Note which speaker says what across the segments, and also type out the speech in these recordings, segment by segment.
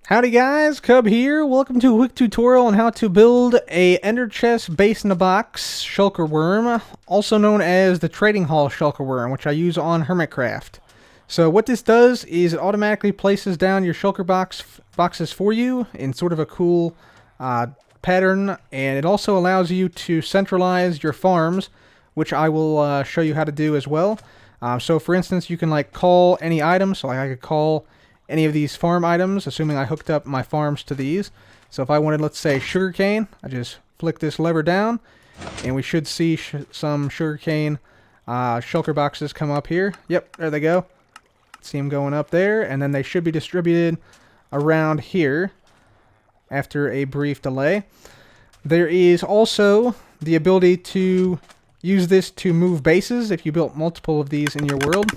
Speaker 1: Howdy guys, Cub here. Welcome to a quick tutorial on how to build a ender chest base in a box shulker worm, also known as the trading hall shulker worm, which I use on Hermitcraft. So what this does is it automatically places down your shulker boxes for you in sort of a cool pattern, and it also allows you to centralize your farms, which I will show you how to do as well. So for instance, you can like call any item, so I could call any of these farm items, assuming I hooked up my farms to these. So if I wanted, let's say, sugarcane, I just flick this lever down, and we should see some sugarcane shulker boxes come up here. Yep, there they go. See them going up there, and then they should be distributed around here after a brief delay. There is also the ability to use this to move bases if you built multiple of these in your world.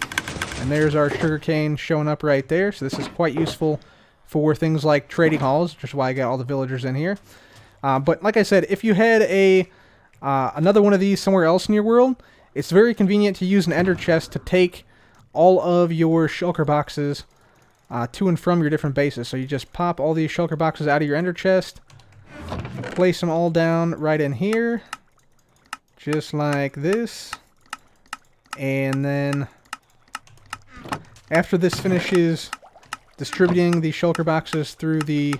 Speaker 1: And there's our sugarcane showing up right there. So this is quite useful for things like trading halls, which is why I got all the villagers in here. But like I said, if you had another one of these somewhere else in your world, it's very convenient to use an ender chest to take all of your shulker boxes to and from your different bases. So you just pop all these shulker boxes out of your ender chest, place them all down right in here, just like this, and then after this finishes distributing the shulker boxes through the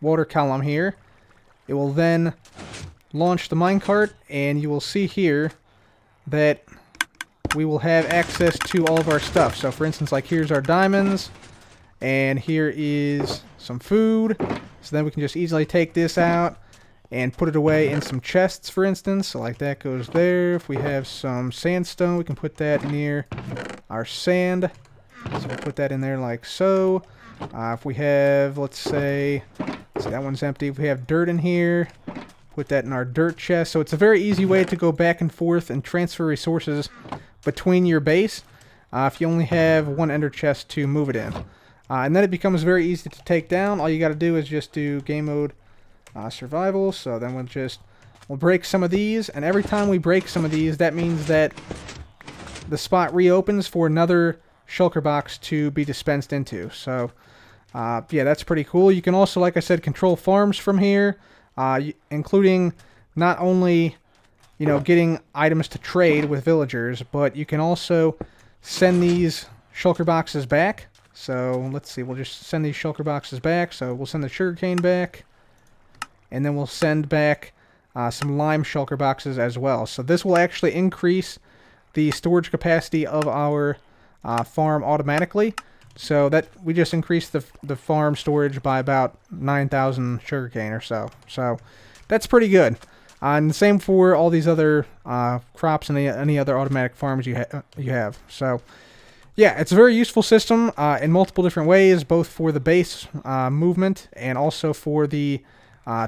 Speaker 1: water column here, it will then launch the minecart, and you will see here that we will have access to all of our stuff. So for instance, like here's our diamonds, and here is some food. So then we can just easily take this out and put it away in some chests, for instance. So like that goes there. If we have some sandstone, we can put that near our sand. So we'll put that in there like so. If we have, let's say that one's empty. If we have dirt in here, put that in our dirt chest. So it's a very easy way to go back and forth and transfer resources between your base if you only have one ender chest to move it in. And then it becomes very easy to take down. All you got to do is just do game mode survival. So then we'll break some of these, and every time we break some of these, that means that the spot reopens for another shulker box to be dispensed into. So yeah, that's pretty cool. You can also, like I said, control farms from here, including not only getting items to trade with villagers, but you can also send these shulker boxes back. So let's see, we'll just send these shulker boxes back. So we'll send the sugarcane back, and then we'll send back some lime shulker boxes as well. So this will actually increase the storage capacity of our farm automatically. So that we just increased the farm storage by about 9,000 sugarcane or so. So that's pretty good. And the same for all these other crops and any other automatic farms you have. So yeah, it's a very useful system in multiple different ways, both for the base movement and also for the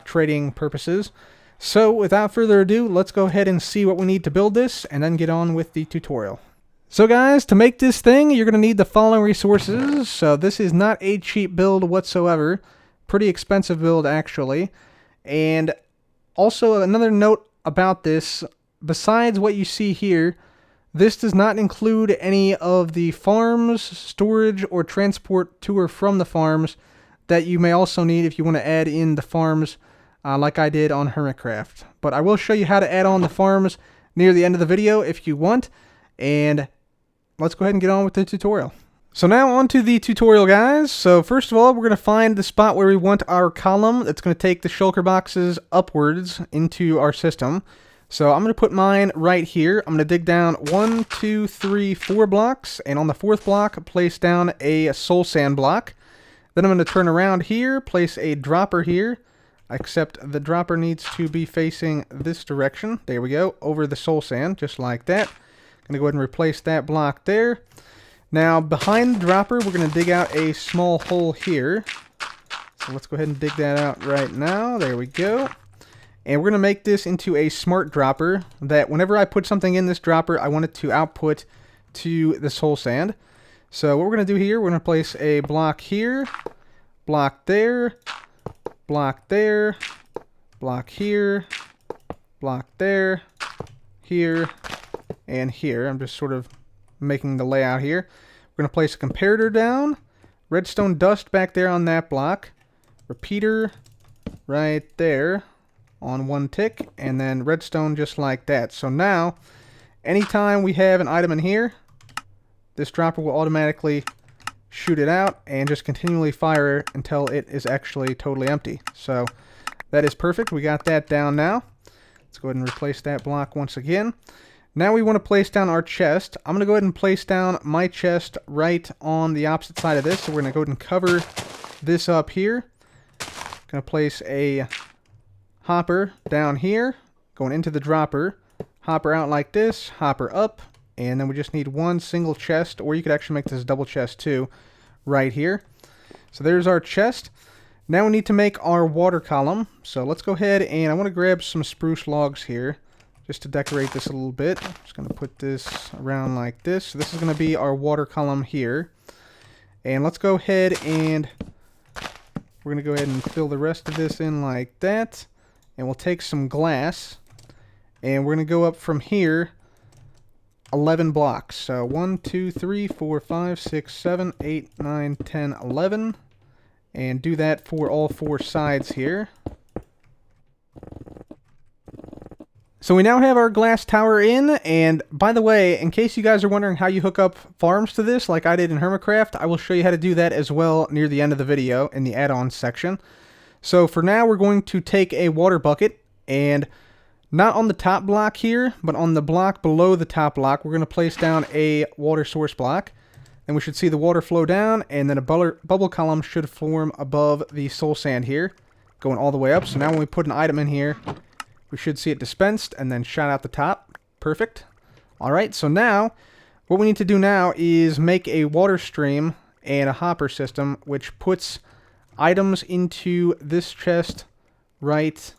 Speaker 1: trading purposes. So without further ado, let's go ahead and see what we need to build this, and then get on with the tutorial. So guys, to make this thing, you're going to need the following resources. So this is not a cheap build whatsoever. Pretty expensive build, actually. And also another note about this, besides what you see here, this does not include any of the farms, storage, or transport to or from the farms that you may also need if you want to add in the farms like I did on Hermitcraft. But I will show you how to add on the farms near the end of the video if you want. And let's go ahead and get on with the tutorial. So now on to the tutorial, guys. So first of all, we're going to find the spot where we want our column that's going to take the shulker boxes upwards into our system. So I'm going to put mine right here. I'm going to dig down 1, 2, 3, 4 blocks, and on the 4th block, place down a soul sand block. Then I'm going to turn around here, place a dropper here, except the dropper needs to be facing this direction. There we go, over the soul sand, just like that. I'm going to go ahead and replace that block there. Now, behind the dropper, we're going to dig out a small hole here. So let's go ahead and dig that out right now. There we go. And we're going to make this into a smart dropper that whenever I put something in this dropper, I want it to output to the soul sand. So what we're going to do here, we're going to place a block here, block there, block there, block here, block there, here, and here. I'm just sort of making the layout here. We're going to place a comparator down, redstone dust back there on that block, repeater right there on one tick, and then redstone just like that. So now, anytime we have an item in here, this dropper will automatically shoot it out and just continually fire until it is actually totally empty. So that is perfect. We got that down now. Let's go ahead and replace that block once again. Now we want to place down our chest. I'm going to go ahead and place down my chest right on the opposite side of this. So we're going to go ahead and cover this up here. Going to place a hopper down here, going into the dropper. Hopper out like this, hopper up, and then we just need one single chest, or you could actually make this a double chest too, right here. So there's our chest. Now we need to make our water column. So let's go ahead and I want to grab some spruce logs here just to decorate this a little bit. I'm just going to put this around like this. So this is going to be our water column here. And let's go ahead and we're going to go ahead and fill the rest of this in like that. And we'll take some glass and we're going to go up from here 11 blocks. So 1, 2, 3, 4, 5, 6, 7, 8, 9, 10, 11. And do that for all 4 sides here. So we now have our glass tower in, and by the way, in case you guys are wondering how you hook up farms to this, like I did in Hermitcraft, I will show you how to do that as well near the end of the video in the add-ons section. So for now, we're going to take a water bucket, and not on the top block here, but on the block below the top block, we're going to place down a water source block. And we should see the water flow down, and then a bubble column should form above the soul sand here, going all the way up. So now when we put an item in here, we should see it dispensed and then shot out the top. Perfect. Alright, so now, what we need to do now is make a water stream and a hopper system, which puts items into this chest right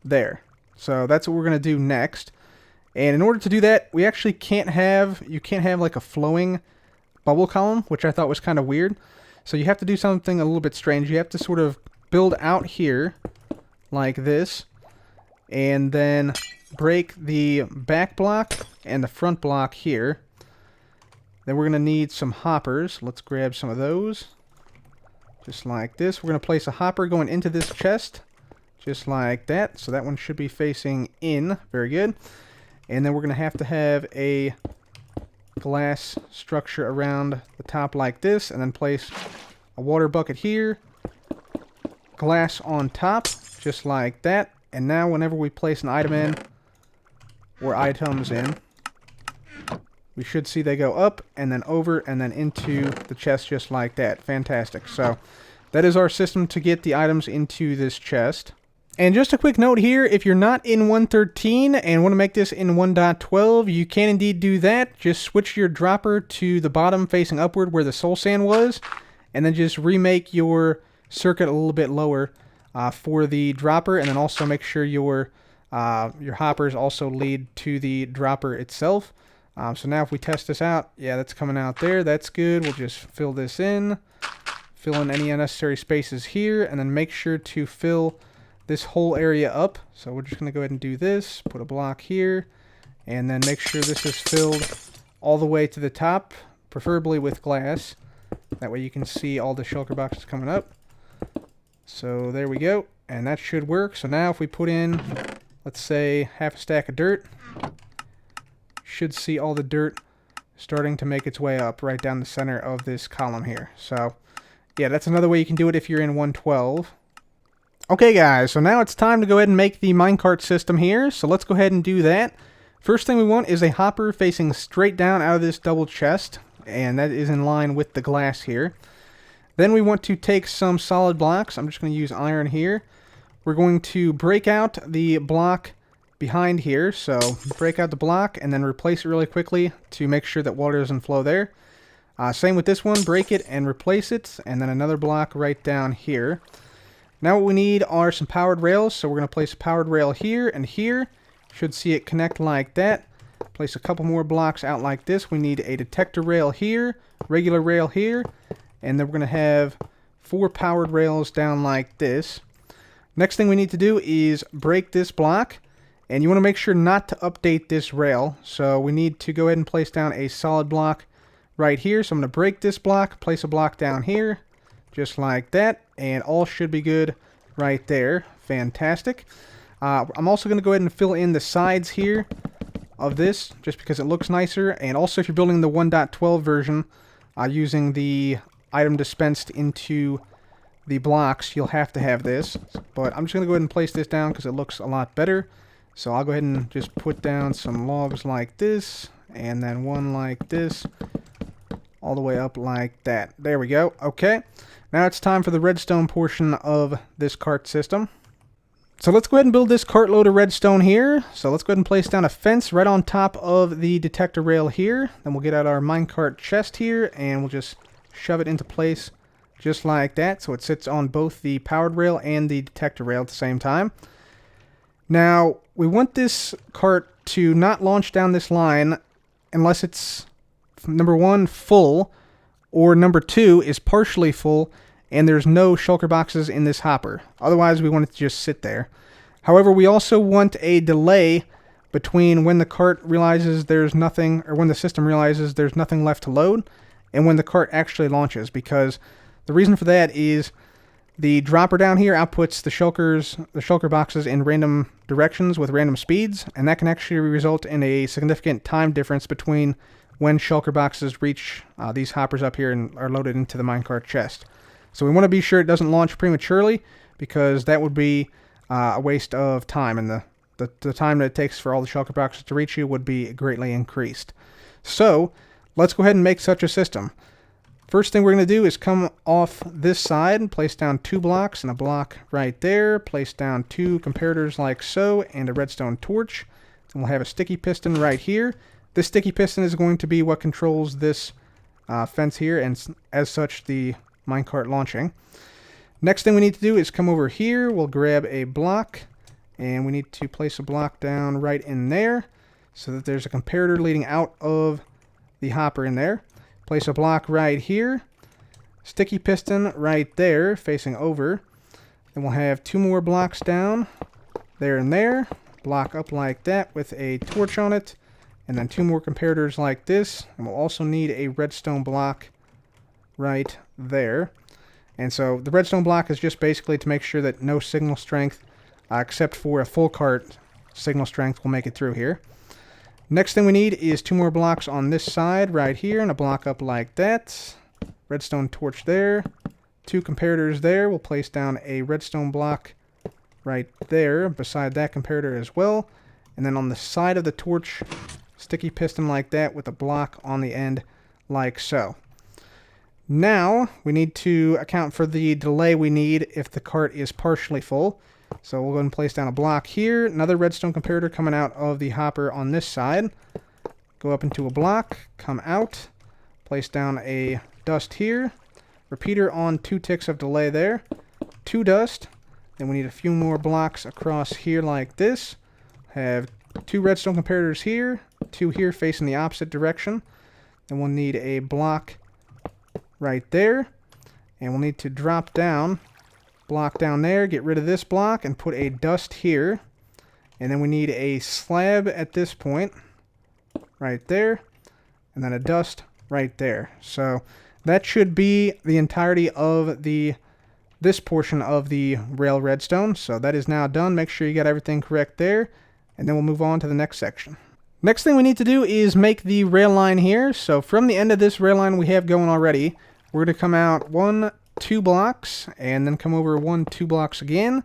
Speaker 1: there. So that's what we're going to do next. And in order to do that, we actually you can't have like a flowing bubble column, which I thought was kind of weird. So you have to do something a little bit strange. You have to sort of build out here like this, and then break the back block and the front block here. Then we're going to need some hoppers. Let's grab some of those. Just like this. We're going to place a hopper going into this chest, just like that. So that one should be facing in. Very good. And then we're going to have a glass structure around the top like this, and then place a water bucket here, glass on top, just like that. And now whenever we place an item in, or items in, we should see they go up and then over and then into the chest just like that. Fantastic. So that is our system to get the items into this chest. And just a quick note here, if you're not in 1.13 and want to make this in 1.12, you can indeed do that. Just switch your dropper to the bottom facing upward where the soul sand was, and then just remake your circuit a little bit lower for the dropper, and then also make sure your hoppers also lead to the dropper itself. So now if we test this out, yeah, that's coming out there. That's good. We'll just fill this in, fill in any unnecessary spaces here, and then make sure to fill this whole area up. So we're just going to go ahead and do this, put a block here, and then make sure this is filled all the way to the top, preferably with glass. That way you can see all the shulker boxes coming up. So there we go, and that should work. So now if we put in, let's say, half a stack of dirt, should see all the dirt starting to make its way up right down the center of this column here. So yeah, that's another way you can do it if you're in 1.12. Okay guys, so now it's time to go ahead and make the minecart system here, so let's go ahead and do that. First thing we want is a hopper facing straight down out of this double chest, and that is in line with the glass here. Then we want to take some solid blocks. I'm just going to use iron here. We're going to break out the block behind here, so break out the block and then replace it really quickly to make sure that water doesn't flow there. Same with this one, break it and replace it, and then another block right down here. Now what we need are some powered rails, so we're going to place a powered rail here and here. Should see it connect like that. Place a couple more blocks out like this. We need a detector rail here, regular rail here, and then we're going to have 4 powered rails down like this. Next thing we need to do is break this block, and you want to make sure not to update this rail. So we need to go ahead and place down a solid block right here. So I'm going to break this block, place a block down here, just like that. and all should be good right there. Fantastic. I'm also going to go ahead and fill in the sides here of this, just because it looks nicer. And also, if you're building the 1.12 version using the item dispensed into the blocks, you'll have to have this. But I'm just going to go ahead and place this down because it looks a lot better. So I'll go ahead and just put down some logs like this, and then one like this, all the way up like that. There we go. Okay. Now it's time for the redstone portion of this cart system. So let's go ahead and build this cartload of redstone here. So let's go ahead and place down a fence right on top of the detector rail here. Then we'll get out our minecart chest here, and we'll just shove it into place just like that. So it sits on both the powered rail and the detector rail at the same time. Now, we want this cart to not launch down this line unless it's, number one, full, or number two, is partially full, and there's no shulker boxes in this hopper. Otherwise, we want it to just sit there. However, we also want a delay between when the cart realizes there's nothing, or when the system realizes there's nothing left to load, and when the cart actually launches, because the reason for that is the dropper down here outputs the shulker boxes in random directions with random speeds, and that can actually result in a significant time difference between when shulker boxes reach these hoppers up here and are loaded into the minecart chest. So we want to be sure it doesn't launch prematurely, because that would be a waste of time, and the time that it takes for all the shulker boxes to reach you would be greatly increased. So let's go ahead and make such a system. First thing we're going to do is come off this side and place down 2 blocks and a block right there. Place down 2 comparators like so and a redstone torch. And we'll have a sticky piston right here. This sticky piston is going to be what controls this fence here, and as such the minecart launching. Next thing we need to do is come over here. We'll grab a block, and we need to place a block down right in there so that there's a comparator leading out of the hopper in there. Place a block right here, sticky piston right there facing over. Then we'll have 2 more blocks down there and there, block up like that with a torch on it, and then 2 more comparators like this. And we'll also need a redstone block right there. And so the redstone block is just basically to make sure that no signal strength, except for a full cart signal strength, will make it through here. Next thing we need is 2 more blocks on this side right here, and a block up like that. Redstone torch there. 2 comparators there. We'll place down a redstone block right there beside that comparator as well. And then on the side of the torch, sticky piston like that with a block on the end like so. Now we need to account for the delay we need if the cart is partially full. So we'll go ahead and place down a block here. Another redstone comparator coming out of the hopper on this side. Go up into a block, come out, place down a dust here. Repeater on 2 ticks of delay there. 2 dust. Then we need a few more blocks across here like this. Have 2 redstone comparators here, 2 here facing the opposite direction. Then we'll need a block right there. And we'll need to drop down, block down there, get rid of this block, and put a dust here. And then we need a slab at this point, right there, and then a dust right there. So that should be the entirety of this portion of the rail redstone. So that is now done. Make sure you got everything correct there, and then we'll move on to the next section. Next thing we need to do is make the rail line here. So from the end of this rail line we have going already, we're going to come out 1, 2 blocks, and then come over 1, 2 blocks again,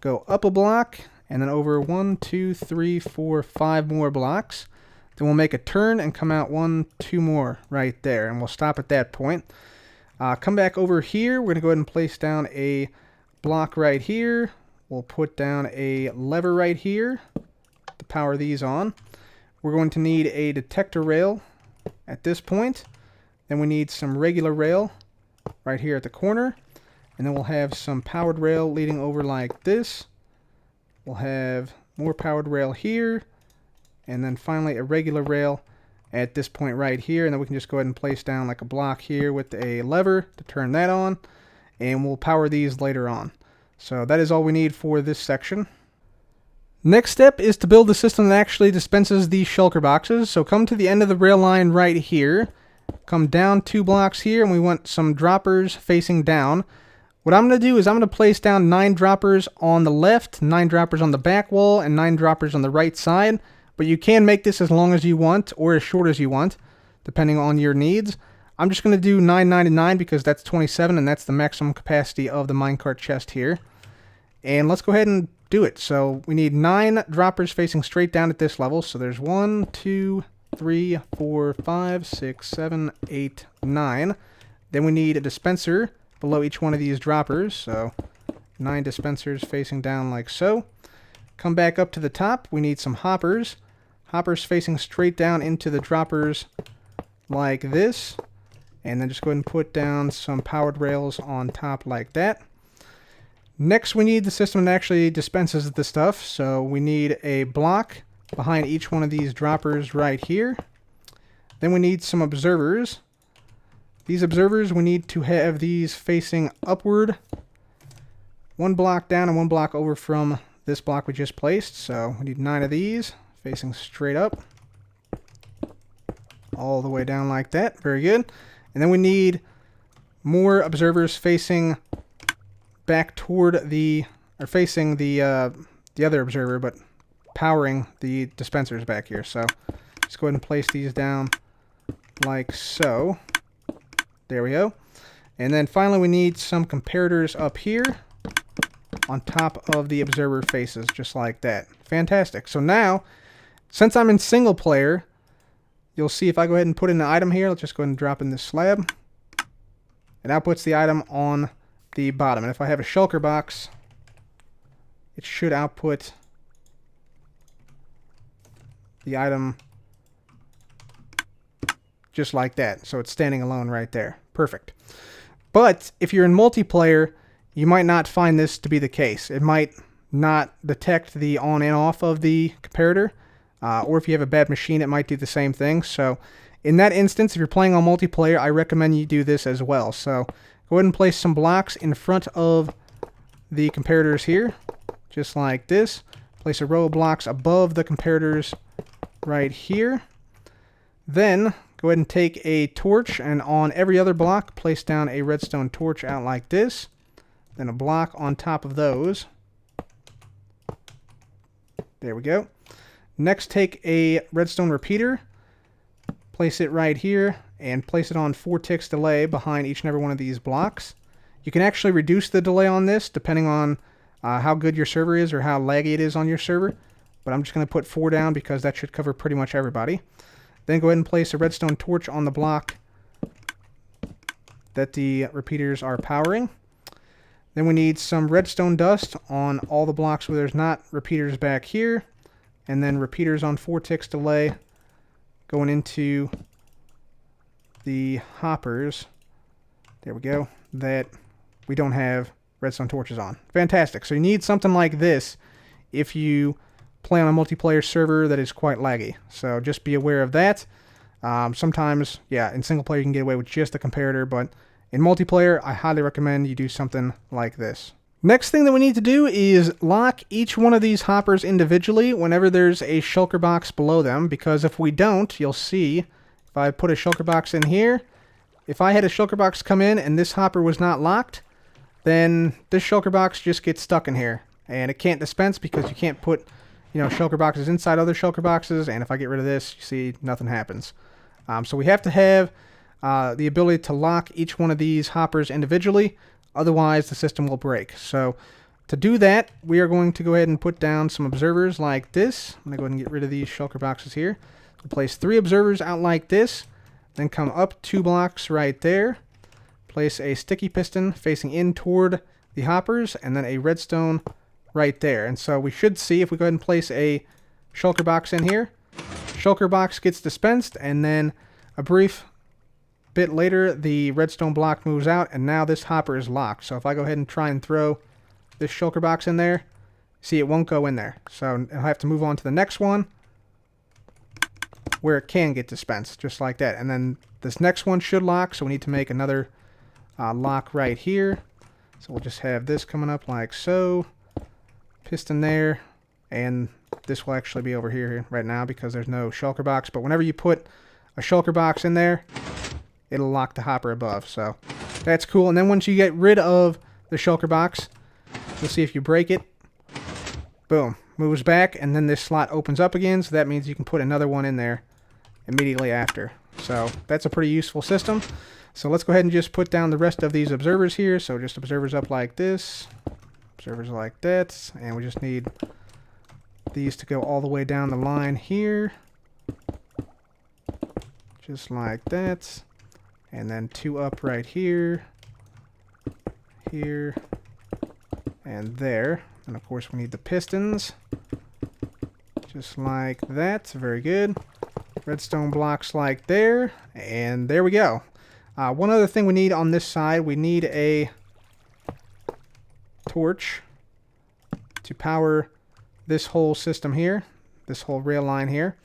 Speaker 1: go up a block, and then over 1, 2, 3, 4, 5 more blocks. Then we'll make a turn and come out 1, 2 more right there, and we'll stop at that point. Come back over here. We're going to go ahead and place down a block right here. We'll put down a lever right here to power these on. We're going to need a detector rail at this point. Then we need some regular rail right here at the corner, and then we'll have some powered rail leading over like this. We'll have more powered rail here, and then finally a regular rail at this point right here, and then we can just go ahead and place down like a block here with a lever to turn that on, and we'll power these later on. So that is all we need for this section. Next step is to build the system that actually dispenses these shulker boxes. So come to the end of the rail line right here. Come down 2 blocks here, and we want some droppers facing down. What I'm going to do is I'm going to place down 9 droppers on the left, 9 droppers on the back wall, and 9 droppers on the right side. But you can make this as long as you want or as short as you want, depending on your needs. I'm just going to do 999 because that's 27, and that's the maximum capacity of the minecart chest here. And let's go ahead and do it. So we need 9 droppers facing straight down at this level. So there's 1, 2, 3, 4, 5, 6, 7, 8, 9. Then we need a dispenser below each one of these droppers. So 9 dispensers facing down like so. Come back up to the top. We need some hoppers. Hoppers facing straight down into the droppers like this. And then just go ahead and put down some powered rails on top like that. Next, we need the system that actually dispenses the stuff. So we need a block behind each one of these droppers right here. Then we need some observers. These observers, we need to have these facing upward. 1 block down and 1 block over from this block we just placed. So we need 9 of these facing straight up. All the way down like that. Very good. And then we need more observers facing back toward the, or facing the other observer, but powering the dispensers back here. So just go ahead and place these down like so. There we go. And then finally we need some comparators up here on top of the observer faces, just like that. Fantastic. So now, since I'm in single player, you'll see if I go ahead and put in an item here, let's just go ahead and drop in this slab. It outputs the item on the bottom. And if I have a shulker box, it should output the item just like that. So it's standing alone right there. Perfect. But if you're in multiplayer, you might not find this to be the case. It might not detect the on and off of the comparator. Or if you have a bad machine, it might do the same thing. So in that instance, if you're playing on multiplayer, I recommend you do this as well. So go ahead and place some blocks in front of the comparators here, just like this. Place a row of blocks above the comparators right here. Then go ahead and take a torch, and on every other block, place down a redstone torch out like this. Then a block on top of those. There we go. Next, take a redstone repeater, place it right here, and place it on 4 ticks delay behind each and every one of these blocks. You can actually reduce the delay on this depending on how good your server is or how laggy it is on your server. But I'm just going to put 4 down because that should cover pretty much everybody. Then go ahead and place a redstone torch on the block that the repeaters are powering. Then we need some redstone dust on all the blocks where there's not repeaters back here. And then repeaters on 4 ticks delay going into the hoppers. There we go. That we don't have redstone torches on. Fantastic. So you need something like this if you play on a multiplayer server that is quite laggy. So just be aware of that. Sometimes, yeah, in single player you can get away with just a comparator, but in multiplayer I highly recommend you do something like this. Next thing that we need to do is lock each one of these hoppers individually whenever there's a shulker box below them, because if we don't, you'll see, if I put a shulker box in here, if I had a shulker box come in and this hopper was not locked, then this shulker box just gets stuck in here. And it can't dispense because you can't put, shulker boxes inside other shulker boxes, and if I get rid of this, you see, nothing happens. So we have to have the ability to lock each one of these hoppers individually. Otherwise, the system will break. So to do that, we are going to go ahead and put down some observers like this. I'm going to go ahead and get rid of these shulker boxes here. We'll place 3 observers out like this. Then come up 2 blocks right there. Place a sticky piston facing in toward the hoppers. And then a redstone right there. And so we should see, if we go ahead and place a shulker box in here, shulker box gets dispensed, and then a brief bit later the redstone block moves out, and now this hopper is locked. So if I go ahead and try and throw this shulker box in there, see, it won't go in there. So I'll have to move on to the next one where it can get dispensed, just like that. And then this next one should lock, so we need to make another lock right here. So we'll just have this coming up like so, piston there, and this will actually be over here right now because there's no shulker box. But whenever you put a shulker box in there, it'll lock the hopper above. So that's cool. And then once you get rid of the shulker box. You'll see if you break it, boom, moves back, and then this slot opens up again, so that means you can put another one in there immediately after. So that's a pretty useful system. So let's go ahead and just put down the rest of these observers here. So just observers up like this, observers like that, and we just need these to go all the way down the line here. Just like that. And then 2 up right here, here, and there. And of course we need the pistons. Just like that. Very good. Redstone blocks like there. And there we go. One other thing we need on this side, we need a torch to power this whole system here, this whole rail line here.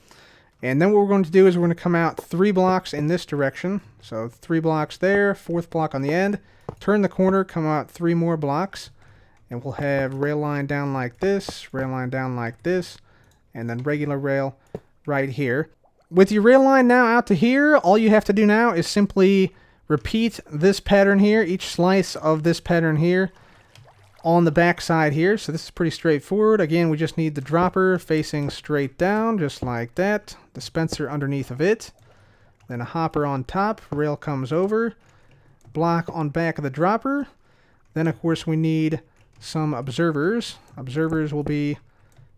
Speaker 1: And then what we're going to do is we're going to come out 3 blocks in this direction. So 3 blocks there, 4th block on the end. Turn the corner, come out 3 more blocks. And we'll have rail line down like this, rail line down like this, and then regular rail right here. With your rail line now out to here, all you have to do now is simply repeat this pattern here, each slice of this pattern here on the back side here. So this is pretty straightforward. Again, we just need the dropper facing straight down, just like that. Dispenser underneath of it. Then a hopper on top. Rail comes over. Block on back of the dropper. Then, of course, we need some observers. Observers will be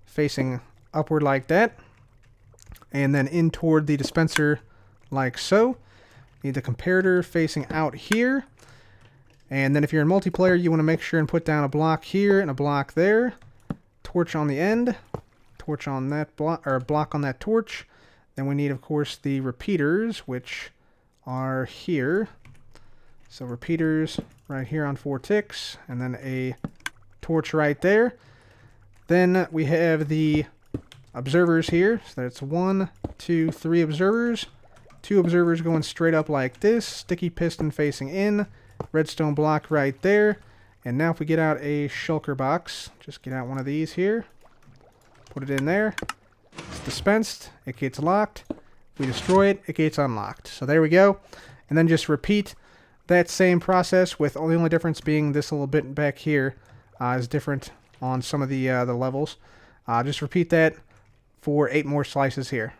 Speaker 1: facing upward like that. And then in toward the dispenser like so. Need the comparator facing out here. And then if you're in multiplayer, you want to make sure and put down a block here and a block there. Torch on the end. Torch on that block, or a block on that torch. Then we need, of course, the repeaters, which are here. So repeaters right here on 4 ticks. And then a torch right there. Then we have the observers here. So that's 1, 2, 3 observers. 2 observers going straight up like this. Sticky piston facing in. Redstone block right there. And now if we get out a shulker box, just get out one of these here. Put it in there. It's dispensed. It gets locked. If we destroy it, it gets unlocked. So there we go. And then just repeat that same process, with the only difference being this little bit back here is different on some of the levels. Just repeat that for 8 more slices here.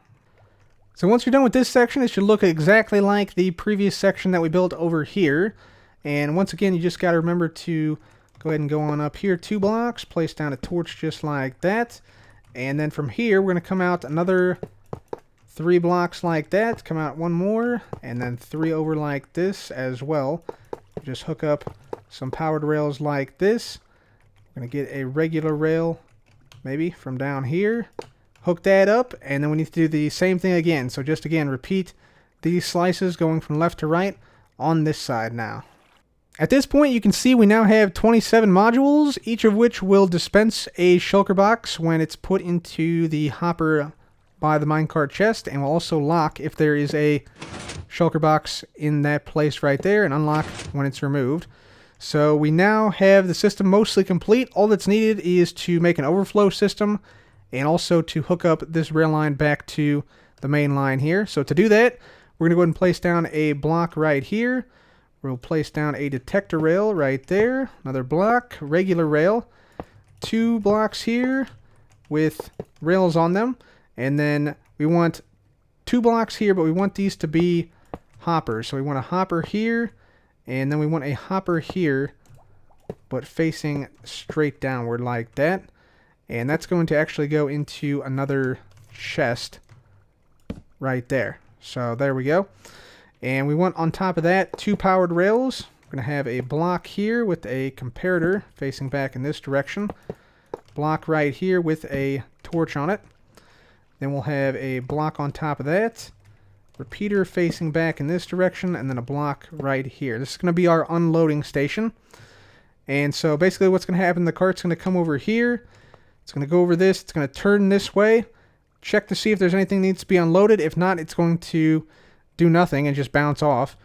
Speaker 1: So once you're done with this section, it should look exactly like the previous section that we built over here. And once again, you just got to remember to go ahead and go on up here 2 blocks, place down a torch just like that. And then from here, we're going to come out another 3 blocks like that, come out 1 more, and then 3 over like this as well. Just hook up some powered rails like this. We're going to get a regular rail, maybe, from down here. Hook that up, and then we need to do the same thing again. So just again, repeat these slices going from left to right on this side now. At this point, you can see we now have 27 modules, each of which will dispense a shulker box when it's put into the hopper by the minecart chest, and will also lock if there is a shulker box in that place right there, and unlock when it's removed. So we now have the system mostly complete. All that's needed is to make an overflow system, and also to hook up this rail line back to the main line here. So to do that, we're going to go ahead and place down a block right here. We'll place down a detector rail right there. Another block, regular rail. 2 blocks here with rails on them. And then we want 2 blocks here, but we want these to be hoppers. So we want a hopper here, and then we want a hopper here, but facing straight downward like that. And that's going to actually go into another chest right there. So there we go. And we want on top of that 2 powered rails. We're going to have a block here with a comparator facing back in this direction. Block right here with a torch on it. Then we'll have a block on top of that. Repeater facing back in this direction, and then a block right here. This is going to be our unloading station. And so basically what's going to happen, the cart's going to come over here. It's going to go over this. It's going to turn this way. Check to see if there's anything that needs to be unloaded. If not, it's going to do nothing and just bounce off.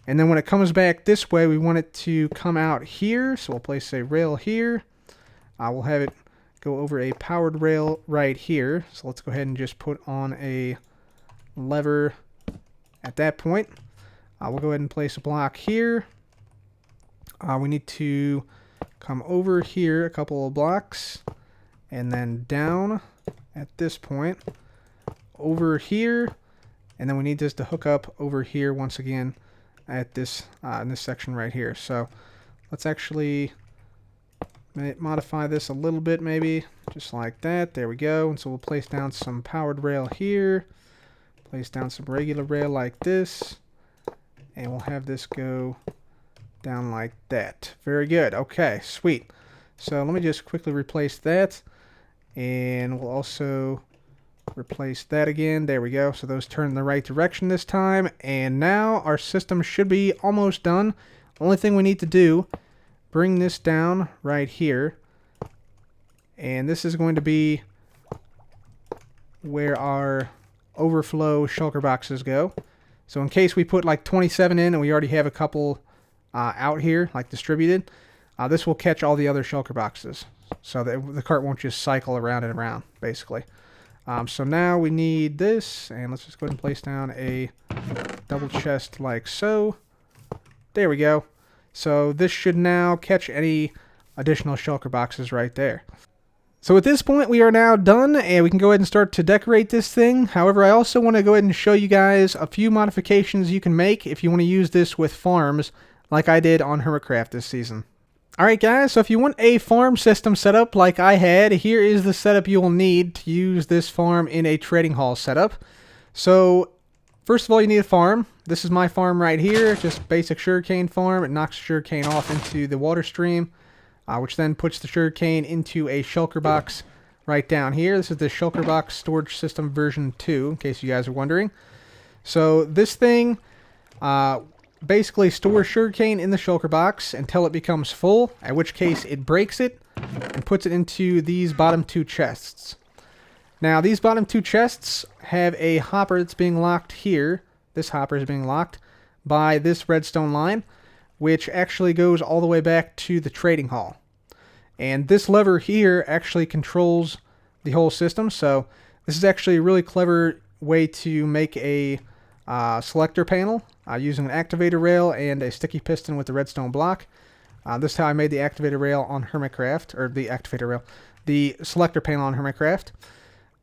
Speaker 1: And then when it comes back this way, we want it to come out here. So we'll place a rail here. We'll have it go over a powered rail right here. So let's go ahead and just put on a lever at that point. We'll go ahead and place a block here. We need to come over here a couple of blocks, and then down at this point, over here, and then we need this to hook up over here once again at this in this section right here. So let's actually modify this a little bit, maybe just like that. There we go. And so we'll place down some powered rail here, place down some regular rail like this, and we'll have this go down like that. Very good. Okay, sweet. So let me just quickly replace that, and we'll also replace that again. There we go. So those turn in the right direction this time, and now our system should be almost done. Only thing we need to do, bring this down right here, and this is going to be where our overflow shulker boxes go. So in case we put like 27 in and we already have a couple out here, like distributed, this will catch all the other shulker boxes, so that the cart won't just cycle around and around, basically. So now we need this, and let's just go ahead and place down a double chest like so. There we go. So this should now catch any additional shulker boxes right there. So at this point we are now done, and we can go ahead and start to decorate this thing. However, I also want to go ahead and show you guys a few modifications you can make if you want to use this with farms like I did on Hermitcraft this season. Alright guys, so if you want a farm system set up like I had, here is the setup you will need to use this farm in a trading hall setup. So first of all, you need a farm. This is my farm right here, just basic sugarcane farm. It knocks sugarcane off into the water stream, which then puts the sugarcane into a shulker box right down here. This is the shulker box storage system version 2, in case you guys are wondering. So this thing basically stores sugarcane in the shulker box until it becomes full, at which case it breaks it and puts it into these bottom two chests. Now these bottom two chests have a hopper that's being locked here. This hopper is being locked by this redstone line, which actually goes all the way back to the trading hall. And this lever here actually controls the whole system. So this is actually a really clever way to make a selector panel using an activator rail and a sticky piston with the redstone block. This is how I made the activator rail on Hermitcraft, or the selector panel on Hermitcraft.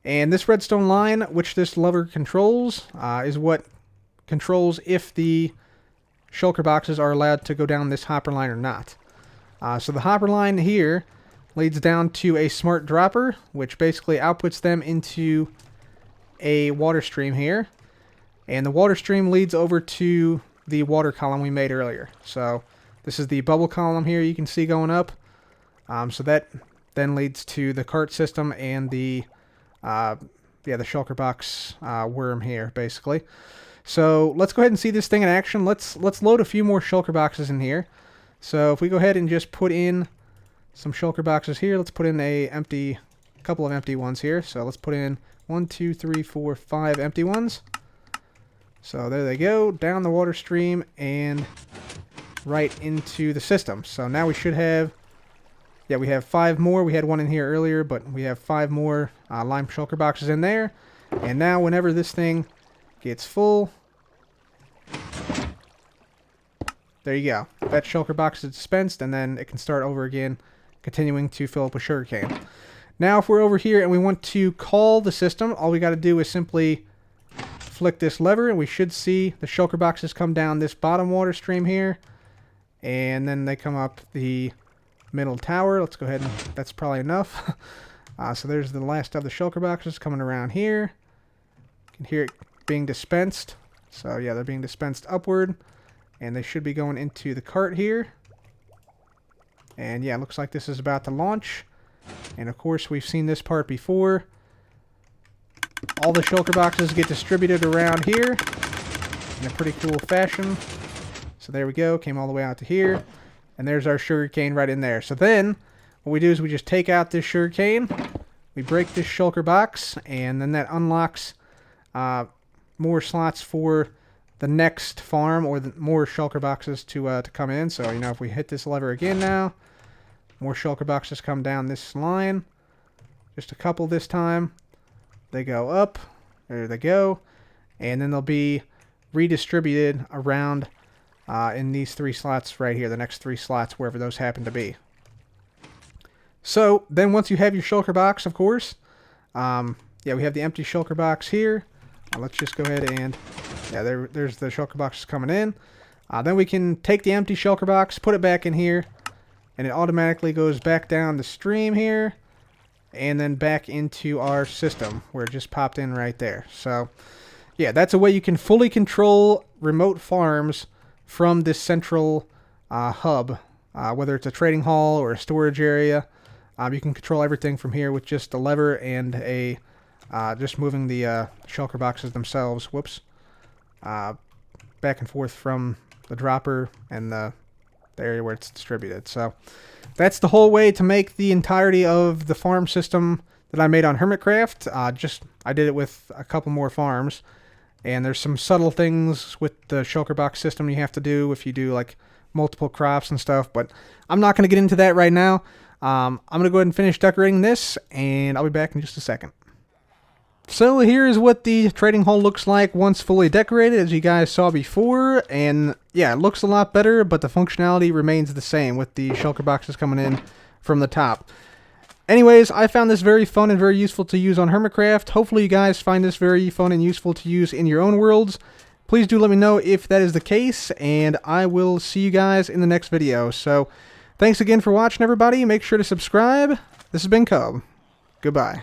Speaker 1: And this redstone line, which this lever controls, is what controls if the shulker boxes are allowed to go down this hopper line or not. So the hopper line here leads down to a smart dropper, which basically outputs them into a water stream here. And the water stream leads over to the water column we made earlier. So this is the bubble column here you can see going up. So that then leads to the cart system and the shulker box worm here, basically. So let's go ahead and see this thing in action. Let's load a few more shulker boxes in here. So if we go ahead and just put in some shulker boxes here, let's put in a couple of empty ones here. So let's put in 1, 2, 3, 4, 5 empty ones. So there they go, down the water stream and right into the system. So now we should have, we have 5 more. We had one in here earlier, but we have 5 more lime shulker boxes in there. And now whenever this thing gets full, there you go. That shulker box is dispensed, and then it can start over again, continuing to fill up with sugarcane. Now if we're over here and we want to call the system, all we got to do is simply flick this lever, and we should see the shulker boxes come down this bottom water stream here, and then they come up the middle tower. Let's go ahead and that's probably enough. So there's the last of the shulker boxes coming around here. You can hear it being dispensed. So yeah, they're being dispensed upward, and they should be going into the cart here. And yeah, it looks like this is about to launch. And of course, we've seen this part before. All the shulker boxes get distributed around here in a pretty cool fashion. So there we go, came all the way out to here. And there's our sugarcane right in there. So then, what we do is we just take out this sugarcane, we break this shulker box, and then that unlocks more slots for the next farm, or more shulker boxes to come in. So, you know, if we hit this lever again now, more shulker boxes come down this line. Just a couple this time. They go up. There they go. And then they'll be redistributed around in these 3 slots right here. The next 3 slots, wherever those happen to be. So then once you have your shulker box, of course, yeah, we have the empty shulker box here. Let's just go ahead and, yeah, there's the shulker box coming in. Then we can take the empty shulker box, put it back in here, and it automatically goes back down the stream here, and then back into our system where it just popped in right there. So, yeah, that's a way you can fully control remote farms from this central hub, whether it's a trading hall or a storage area. You can control everything from here with just a lever and a just moving the shulker boxes themselves. Whoops. Back and forth from the dropper and the area where it's distributed. So that's the whole way to make the entirety of the farm system that I made on Hermitcraft. I did it with a couple more farms, and there's some subtle things with the shulker box system you have to do if you do like multiple crops and stuff, but I'm not going to get into that right now. I'm going to go ahead and finish decorating this, and I'll be back in just a second. So here is what the trading hall looks like once fully decorated, as you guys saw before, and yeah, it looks a lot better, but the functionality remains the same with the shulker boxes coming in from the top. Anyways, I found this very fun and very useful to use on Hermitcraft. Hopefully you guys find this very fun and useful to use in your own worlds. Please do let me know if that is the case, and I will see you guys in the next video. So, thanks again for watching, everybody. Make sure to subscribe. This has been Cub. Goodbye.